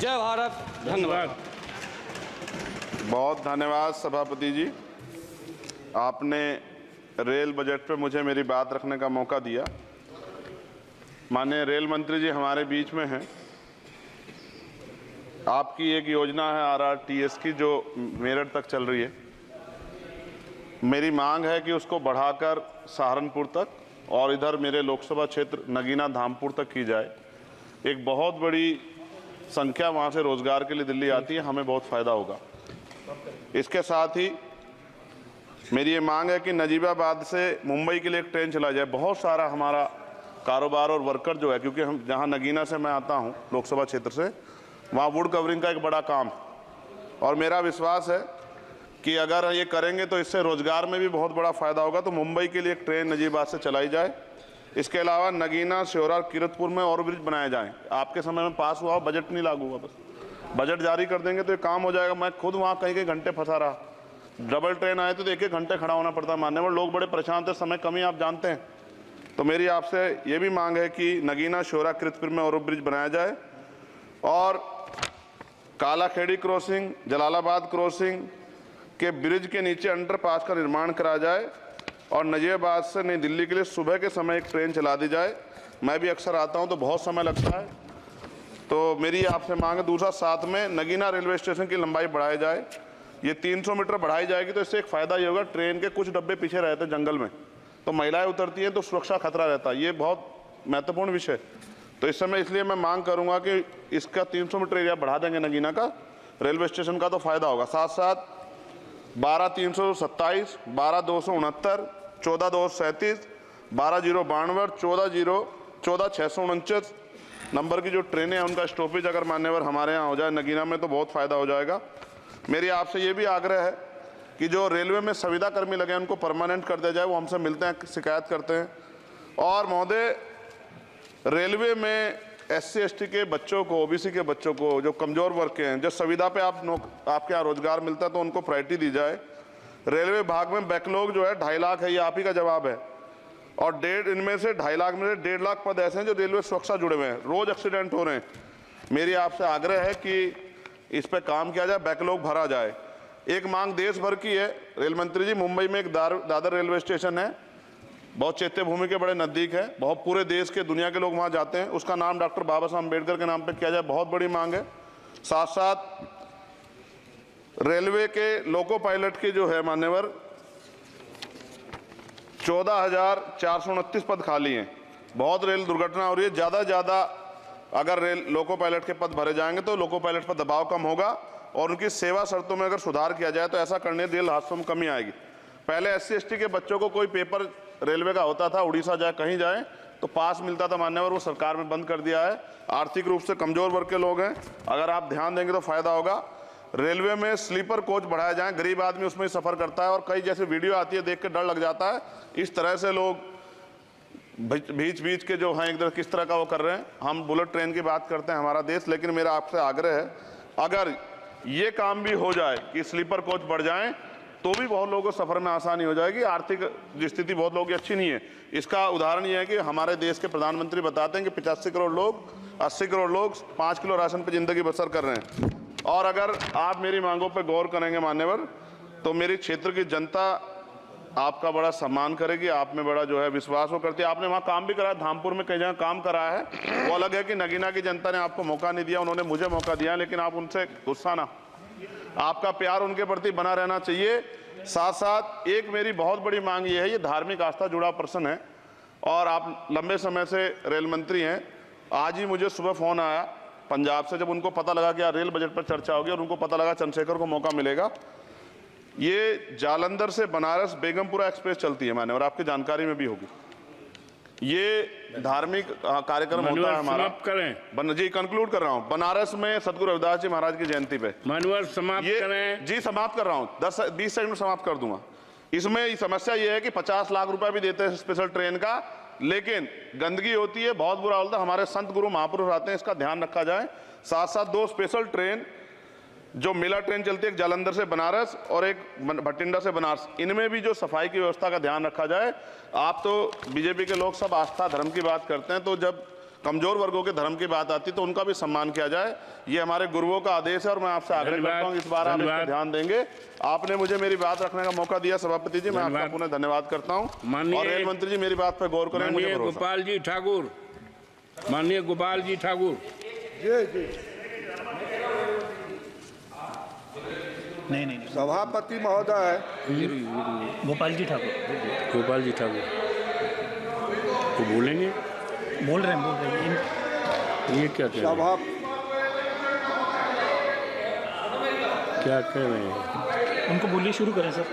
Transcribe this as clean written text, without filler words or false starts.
जय भारत। धन्यवाद। बहुत धन्यवाद सभापति जी, आपने रेल बजट पे मुझे मेरी बात रखने का मौका दिया। माननीय रेल मंत्री जी हमारे बीच में हैं। आपकी एक योजना है RRTS की जो मेरठ तक चल रही है। मेरी मांग है कि उसको बढ़ाकर सहारनपुर तक और इधर मेरे लोकसभा क्षेत्र नगीना धामपुर तक की जाए। एक बहुत बड़ी संख्या वहाँ से रोजगार के लिए दिल्ली आती है, हमें बहुत फ़ायदा होगा। इसके साथ ही मेरी ये मांग है कि नजीबाबाद से मुंबई के लिए एक ट्रेन चला जाए। बहुत सारा हमारा कारोबार और वर्कर जो है, क्योंकि हम जहाँ नगीना से मैं आता हूँ लोकसभा क्षेत्र से, वहाँ वुड कवरिंग का एक बड़ा काम, और मेरा विश्वास है कि अगर ये करेंगे तो इससे रोजगार में भी बहुत बड़ा फ़ायदा होगा। तो मुंबई के लिए एक ट्रेन नजीबाबाद से चलाई जाए। इसके अलावा नगीना, श्योरा, किरतपुर में और ब्रिज बनाए जाएं। आपके समय में पास हुआ, बजट नहीं लागू हुआ, बस बजट जारी कर देंगे तो ये काम हो जाएगा। मैं खुद वहाँ कई घंटे फंसा रहा, डबल ट्रेन आए तो 1-1 घंटे खड़ा होना पड़ता। मान्यवर लोग बड़े परेशान थे, समय कमी आप जानते हैं। तो मेरी आपसे ये भी मांग है कि नगीना, श्योरा, किरतपुर में और ब्रिज बनाया जाए, और कालाखेड़ी क्रॉसिंग, जलालाबाद क्रॉसिंग के ब्रिज के नीचे अंडरपास का निर्माण करा जाए, और नजीबाबाद से नई दिल्ली के लिए सुबह के समय एक ट्रेन चला दी जाए। मैं भी अक्सर आता हूं तो बहुत समय लगता है, तो मेरी आपसे मांग है। दूसरा, साथ में नगीना रेलवे स्टेशन की लंबाई बढ़ाई जाए। ये 300 मीटर बढ़ाई जाएगी तो इससे एक फ़ायदा ये होगा, ट्रेन के कुछ डब्बे पीछे रहते हैं जंगल में, तो महिलाएं उतरती हैं तो सुरक्षा खतरा रहता है। ये बहुत महत्वपूर्ण विषय। तो इस समय इसलिए मैं मांग करूँगा कि इसका 300 मीटर एरिया बढ़ा देंगे नगीना का रेलवे स्टेशन का, तो फ़ायदा होगा। साथ साथ 12-327, 12-269, 14-237, 12-092, 14-649 नंबर की जो ट्रेनें हैं उनका स्टॉपेज अगर मान्यवर हमारे यहाँ हो जाए नगीना में तो बहुत फ़ायदा हो जाएगा। मेरी आपसे ये भी आग्रह है कि जो रेलवे में संविदा कर्मी लगे हैं उनको परमानेंट कर दिया जाए। वो हमसे मिलते हैं, शिकायत करते हैं। और महोदय, रेलवे में SC/ST के बच्चों को, OBC के बच्चों को, जो कमज़ोर वर्ग के हैं, जो संविदा पे आपके यहाँ रोजगार मिलता है तो उनको प्रायोरिटी दी जाए। रेलवे विभाग में बैकलॉग जो है 2.5 लाख है, ये आप ही का जवाब है, और इनमें से 2.5 लाख में से 1.5 लाख पद ऐसे हैं जो रेलवे सुरक्षा जुड़े हुए हैं। रोज एक्सीडेंट हो रहे हैं। मेरी आपसे आग्रह है कि इस पे काम किया जाए, बैकलॉग भरा जाए। एक मांग देश भर की है रेल मंत्री जी, मुंबई में एक दादर रेलवे स्टेशन है, बहुत चैत्य भूमि के बड़े नज़दीक है, बहुत पूरे देश के, दुनिया के लोग वहाँ जाते हैं। उसका नाम डॉक्टर बाबा साहब अम्बेडकर के नाम पे किया जाए, बहुत बड़ी मांग है। साथ साथ रेलवे के लोको पायलट के जो है मान्यवर 14,429 पद खाली हैं। बहुत रेल दुर्घटना हो रही है। ज़्यादा से ज़्यादा अगर रेल लोको पायलट के पद भरे जाएंगे तो लोको पायलट पर दबाव कम होगा, और उनकी सेवा शर्तों में अगर सुधार किया जाए तो ऐसा करने रेल हादसों में कमी आएगी। पहले SC/ST के बच्चों को कोई पेपर रेलवे का होता था, उड़ीसा जाए कहीं जाए तो पास मिलता था मान्यवर, वो सरकार ने बंद कर दिया है। आर्थिक रूप से कमज़ोर वर्ग के लोग हैं, अगर आप ध्यान देंगे तो फ़ायदा होगा। रेलवे में स्लीपर कोच बढ़ाया जाए, गरीब आदमी उसमें सफ़र करता है, और कई जैसे वीडियो आती है देख के डर लग जाता है। इस तरह से लोग बीच के जो हैं एकदम किस तरह का वो कर रहे हैं। हम बुलेट ट्रेन की बात करते हैं हमारा देश, लेकिन मेरा आपसे आग्रह है अगर ये काम भी हो जाए कि स्लीपर कोच बढ़ जाएं तो भी बहुत लोगों को सफ़र में आसानी हो जाएगी। आर्थिक स्थिति बहुत लोगों की अच्छी नहीं है। इसका उदाहरण ये है कि हमारे देश के प्रधानमंत्री बताते हैं कि 85 करोड़ लोग, 80 करोड़ लोग 5 किलो राशन पर ज़िंदगी बसर कर रहे हैं। और अगर आप मेरी मांगों पर गौर करेंगे मान्यवर, तो मेरी क्षेत्र की जनता आपका बड़ा सम्मान करेगी, आप में बड़ा जो है विश्वास वो करती है। आपने वहाँ काम भी कराया, धामपुर में कई जगह काम कराया है। वो अलग है कि नगीना की जनता ने आपको मौका नहीं दिया, उन्होंने मुझे मौका दिया, लेकिन आप उनसे गुस्सा ना, आपका प्यार उनके प्रति बना रहना चाहिए। साथ साथ एक मेरी बहुत बड़ी मांग ये है, ये धार्मिक आस्था जुड़ा प्रश्न है, और आप लंबे समय से रेल मंत्री हैं। आज ही मुझे सुबह फ़ोन आया पंजाब से, जब उनको पता लगा कि यार रेल बजट पर चर्चा होगी और उनको पता लगा चंद्रशेखर को मौका मिलेगा। ये जालंधर से बनारस बेगमपुरा एक्सप्रेस चलती है मान्यवर, आपकी जानकारी में भी होगी। ये धार्मिक कार्यक्रम होता है हमारा। करें जी, कंक्लूड कर रहा हूँ। बनारस में सदगुरु रविदास जी महाराज की जयंती पे मानवर समाप्त करें जी। समाप्त कर रहा हूँ, 10-20 सेकंड में समाप्त कर दूंगा। इसमें समस्या ये है कि 50 लाख रुपए भी देते हैं स्पेशल ट्रेन का, लेकिन गंदगी होती है, बहुत बुरा होता है। हमारे संत गुरु महापुरुष आते हैं, इसका ध्यान रखा जाए। साथ साथ 2 स्पेशल ट्रेन जो मेला ट्रेन चलती है, एक जालंधर से बनारस और एक भटिंडा से बनारस, इनमें भी जो सफाई की व्यवस्था का ध्यान रखा जाए। आप तो बीजेपी के लोग सब आस्था धर्म की बात करते हैं, तो जब कमजोर वर्गों के धर्म की बात आती है तो उनका भी सम्मान किया जाए। ये हमारे गुरुओं का आदेश है और मैं आपसे आग्रह करता हूँ इस बार आप इस पर ध्यान देंगे। आपने मुझे मेरी बात रखने का मौका दिया सभापति जी, मैं आपका पुनः धन्यवाद करता हूँ। और रेल मंत्री जी मेरी बात पर गौर करें, मुझे माननीय भरोसा। गोपाल जी ठाकुर, माननीय गोपाल जी ठाकुर। नहीं सभापति महोदय, गोपाल जी ठाकुर गोपाल जी ठाकुर तो बोलेंगे, बोल रहे हैं ये क्या कह रहे सभा हैं, क्या कह रहे हैं? उनको बोलिए, शुरू करें सर।